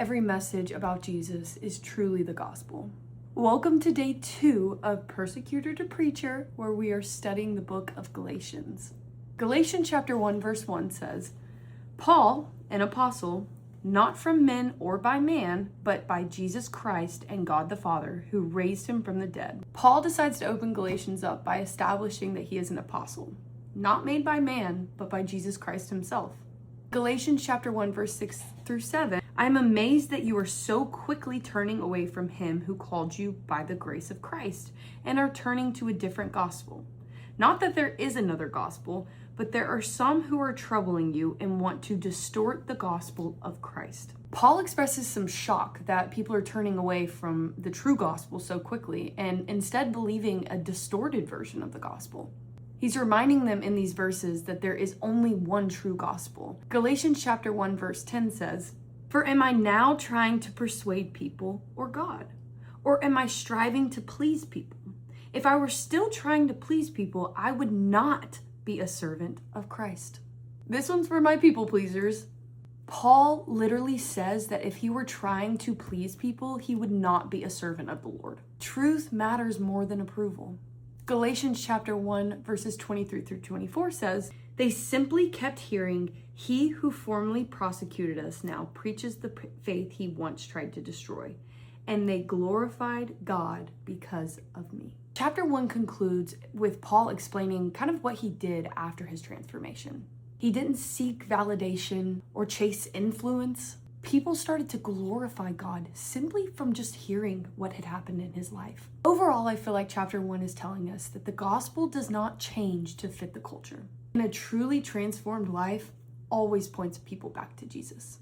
every message about Jesus is truly the gospel. Welcome to day 2 of Persecutor to Preacher, where we are studying the book of Galatians. Galatians chapter 1 verse 1 says, Paul, an apostle, not from men or by man, but by Jesus Christ and God the Father, who raised him from the dead. Paul decides to open Galatians up by establishing that he is an apostle, not made by man, but by Jesus Christ himself. Galatians chapter 1 verse 6 through 7, I am amazed that you are so quickly turning away from him who called you by the grace of Christ and are turning to a different gospel. Not that there is another gospel, but there are some who are troubling you and want to distort the gospel of Christ. Paul expresses some shock that people are turning away from the true gospel so quickly and instead believing a distorted version of the gospel. He's reminding them in these verses that there is only one true gospel. Galatians chapter 1 verse 10 says, For am I now trying to persuade people or God? Or am I striving to please people? If I were still trying to please people, I would not be a servant of Christ. This one's for my people pleasers. Paul literally says that if he were trying to please people, he would not be a servant of the Lord. Truth matters more than approval. Galatians chapter 1 verses 23 through 24 says, They simply kept hearing, He who formerly prosecuted us now preaches the faith he once tried to destroy, and they glorified God because of me. Chapter 1 concludes with Paul explaining kind of what he did after his transformation. He didn't seek validation or chase influence. People started to glorify God simply from just hearing what had happened in his life. Overall, I feel like chapter 1 is telling us that the gospel does not change to fit the culture. And a truly transformed life always points people back to Jesus.